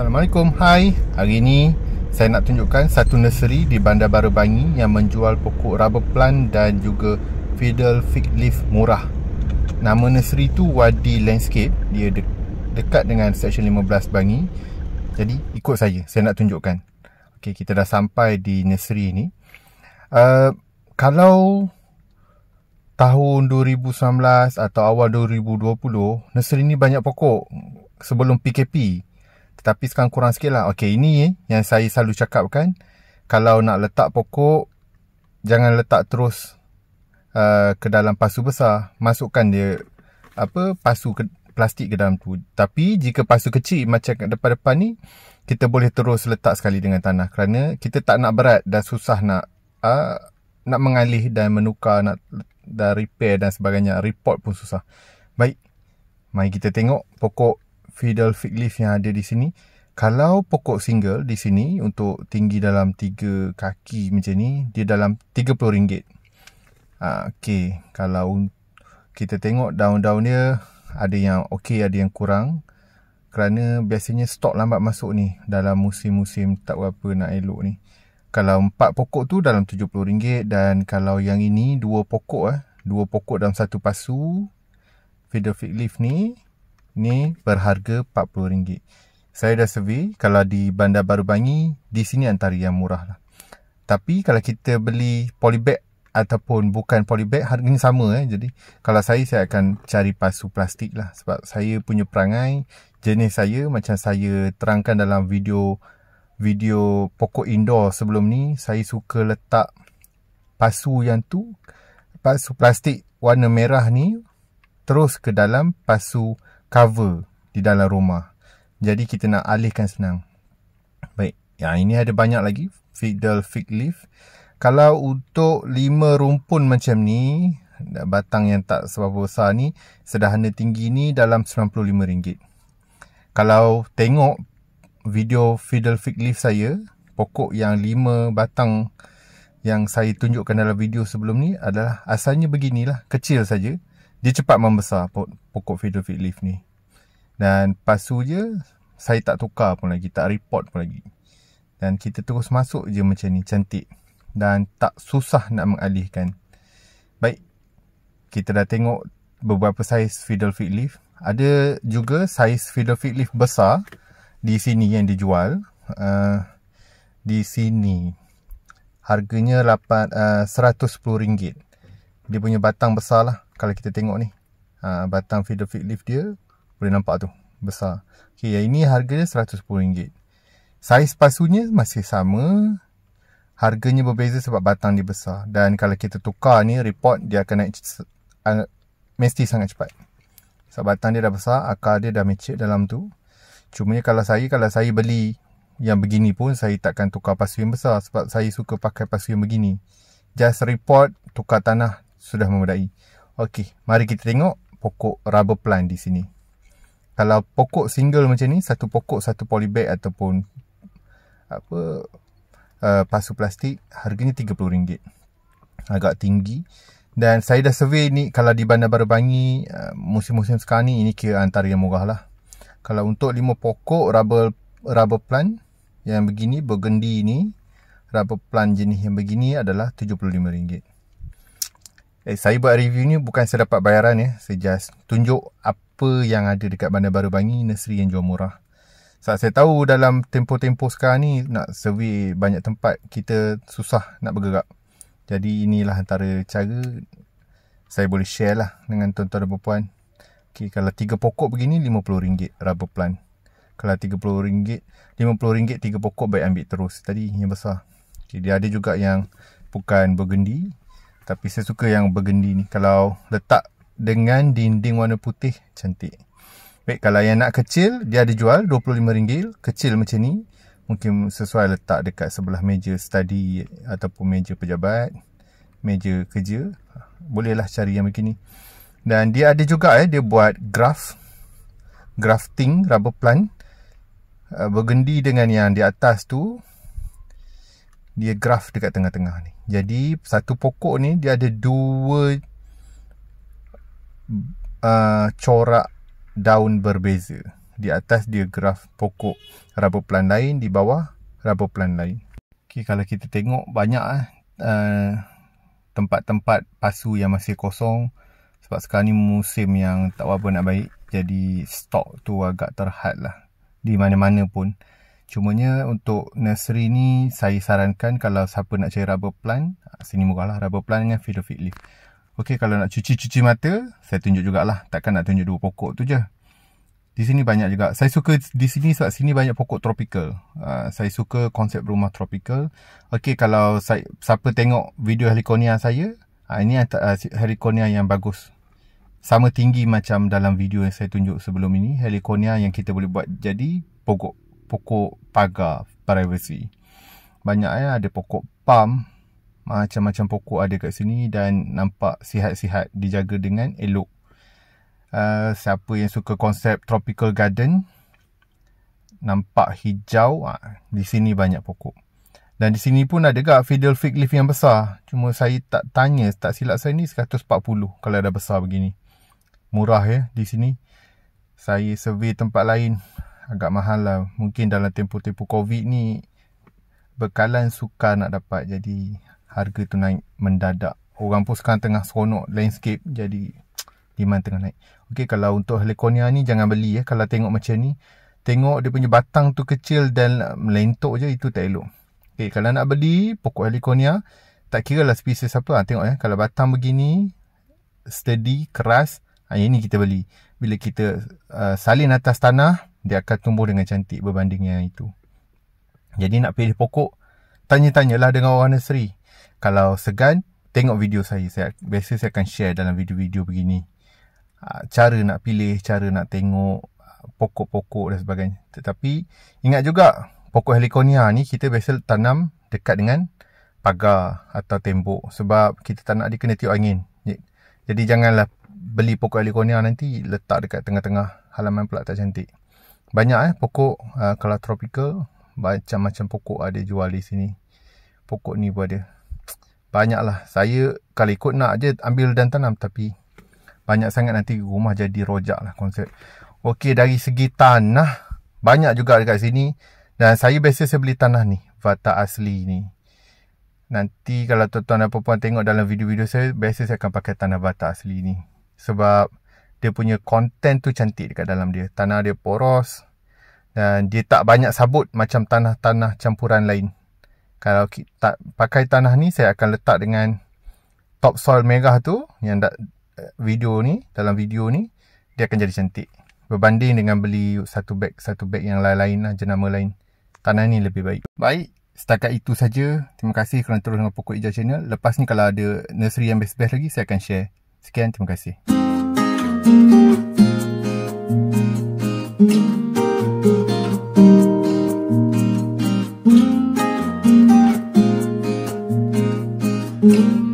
Assalamualaikum, hai. Hari ini saya nak tunjukkan satu nursery di Bandar Baru Bangi yang menjual pokok rubber plant dan juga fiddle fig leaf murah. Nama nursery tu Wadi Landscape. Dia dekat dengan Seksyen 15 Bangi. Jadi ikut saya nak tunjukkan. Okey, kita dah sampai di nursery ni. Kalau tahun 2019 atau awal 2020, nursery ni banyak pokok sebelum PKP. Tetapi sekarang kurang sikit lah. Okey, ini yang saya selalu cakapkan. Kalau nak letak pokok, jangan letak terus ke dalam pasu besar. Masukkan dia pasu plastik ke dalam tu. Tapi jika pasu kecil macam kat depan-depan ni, kita boleh terus letak sekali dengan tanah. Kerana kita tak nak berat dan susah nak mengalih dan menukar, dan repair dan sebagainya. Report pun susah. Baik, mari kita tengok pokok fiddle fig leaf yang ada di sini. Kalau pokok single di sini untuk tinggi dalam 3 kaki macam ni, dia dalam RM30. Okey, kalau kita tengok daun-daun dia, ada yang okey, ada yang kurang. Kerana biasanya stok lambat masuk ni dalam musim-musim tak berapa nak elok ni. Kalau 4 pokok tu dalam RM70, dan kalau yang ini 2 pokok 2 pokok dalam satu pasu fiddle fig leaf ni berharga RM40. Saya dah survey, kalau di Bandar Baru Bangi, di sini antara yang murah lah. Tapi kalau kita beli polybag ataupun bukan polybag, harganya sama. Jadi kalau saya akan cari pasu plastik lah. Sebab saya punya perangai, jenis saya, macam saya terangkan dalam video pokok indoor sebelum ni, saya suka letak pasu pasu plastik warna merah ni terus ke dalam pasu cover di dalam rumah. Jadi kita nak alihkan senang. Baik, yang ini ada banyak lagi fiddle fig leaf. Kalau untuk 5 rumpun macam ni, batang yang tak seberapa besar ni, sederhana tinggi ni dalam RM95. Kalau tengok video fiddle fig leaf saya, pokok yang 5 batang yang saya tunjukkan dalam video sebelum ni adalah asalnya beginilah, kecil saja. Dia cepat membesar pokok fiddle fig leaf ni. Dan pasu je saya tak tukar pun lagi, tak report pun lagi. Dan kita terus masuk je macam ni, cantik. Dan tak susah nak mengalihkan. Baik, kita dah tengok beberapa saiz fiddle fig leaf. Ada juga saiz fiddle fig leaf besar di sini yang dijual. Di sini harganya RM110. Dia punya batang besar lah. Kalau kita tengok ni, batang fiddle fig leaf dia, boleh nampak tu, besar. Okay, yang ini harganya RM110. Saiz pasunya masih sama. Harganya berbeza sebab batang dia besar. Dan kalau kita tukar ni, report dia akan naik mesti sangat cepat. Sebab batang dia dah besar, akar dia dah mature dalam tu. Cumanya kalau saya beli yang begini pun, saya takkan tukar pasu yang besar. Sebab saya suka pakai pasu yang begini. Just report, tukar tanah, sudah memadai. Okey, mari kita tengok pokok rubber plant di sini. Kalau pokok single macam ni, satu pokok, satu polybag ataupun pasu plastik, harganya RM30. Agak tinggi. Dan saya dah survey ni, kalau di Bandar Baru Bangi, musim-musim sekarang ni, ini kira antara yang murah lah. Kalau untuk 5 pokok rubber plant yang begini, burgundy ni, rubber plant jenis yang begini adalah RM75. Saya buat review ni bukan saya dapat bayaran ya. Saya just tunjuk apa yang ada dekat Bandar Baru Bangi, nursery yang jual murah. Saat saya tahu dalam tempoh-tempoh sekarang ni, nak survey banyak tempat, kita susah nak bergerak. Jadi inilah antara cara saya boleh share lah dengan tuan-tuan dan puan. Okay, kalau 3 pokok begini, RM50 rubber plant. Kalau RM30, RM50 3 pokok, baik ambil terus. Tadi yang besar. Okay, dia ada juga yang bukan burgundy. Tapi saya suka yang burgundy ni. Kalau letak dengan dinding warna putih, cantik. Baik, kalau yang nak kecil, dia ada jual RM25. Kecil macam ni. Mungkin sesuai letak dekat sebelah meja study ataupun meja pejabat, meja kerja. Bolehlah cari yang begini. Dan dia ada juga dia buat grafting rubber plant. Burgundy dengan yang di atas tu, dia graft dekat tengah-tengah ni. Jadi satu pokok ni dia ada 2 corak daun berbeza. Di atas dia graf pokok rubber plant lain, di bawah rubber plant lain. Okay, kalau kita tengok banyak tempat-tempat pasu yang masih kosong. Sebab sekarang ni musim yang tak apa nak baik. Jadi stok tu agak terhad lah. Di mana-mana pun. Cumanya untuk nursery ni saya sarankan kalau siapa nak cari rubber plant, sini murah lah rubber plant dengan fiddle fig leaf. Okey, kalau nak cuci mata, saya tunjuk jugalah. Takkan nak tunjuk 2 pokok tu je. Di sini banyak juga. Saya suka di sini sebab sini banyak pokok tropical. Saya suka konsep rumah tropical. Okey, kalau siapa tengok video Heliconia saya, ini Heliconia yang bagus. Sama tinggi macam dalam video yang saya tunjuk sebelum ini. Heliconia yang kita boleh buat jadi pokok pagar privacy. Banyak ada pokok palm, macam-macam pokok ada kat sini dan nampak sihat-sihat, dijaga dengan elok. Siapa yang suka konsep tropical garden, nampak hijau, di sini banyak pokok. Dan di sini pun ada juga fiddle fig leaf yang besar. Cuma saya tak tanya, tak silap saya ni 140 kalau dah besar begini. Murah ya di sini. Saya survey tempat lain agak mahal lah. Mungkin dalam tempoh-tempoh COVID ni bekalan sukar nak dapat. Jadi harga tu naik mendadak. Orang pun sekarang tengah seronok landscape. Jadi demand tengah naik. Okey, kalau untuk Heliconia ni jangan beli ya. Kalau tengok macam ni, tengok dia punya batang tu kecil dan melentok je, itu tak elok. Okey, kalau nak beli pokok Heliconia, tak kira lah spesies apa. Tengok ya, kalau batang begini steady, keras, ini kita beli. Bila kita salin atas tanah, dia akan tumbuh dengan cantik berbanding yang itu. Jadi nak pilih pokok, tanya-tanyalah dengan orang nursery. Kalau segan, tengok video saya. Biasa saya akan share dalam video-video begini. Cara nak pilih, cara nak tengok pokok-pokok dan sebagainya. Tetapi ingat juga, pokok Heliconia ni kita biasa tanam dekat dengan pagar atau tembok. Sebab kita tak nak dia kena tiup angin. Jadi janganlah beli pokok Heliconia nanti letak dekat tengah-tengah halaman pula, tak cantik. Banyak pokok kalau tropical, macam-macam pokok ada jual di sini. Pokok ni pun ada. Banyak lah. Saya kalau ikut nak je ambil dan tanam. Tapi banyak sangat nanti rumah jadi rojak lah konsep. Okey, dari segi tanah, banyak juga dekat sini. Dan saya biasa saya beli tanah ni, Vata asli ni. Nanti kalau tuan-tuan dan puan-puan tengok dalam video-video saya, biasa saya akan pakai tanah Vata asli ni. Sebab dia punya konten tu cantik dekat dalam dia. Tanah dia poros dan dia tak banyak sabut macam tanah-tanah campuran lain. Kalau kita pakai tanah ni, saya akan letak dengan topsoil merah tu yang dalam video ni, dia akan jadi cantik. Berbanding dengan beli satu beg yang lain-lain lah, jenama lain. Tanah ni lebih baik. Baik, setakat itu saja. Terima kasih kerana terus dengan Pokok Hijau Channel. Lepas ni kalau ada nursery yang best-best lagi, saya akan share. Sekian, terima kasih. Thank you.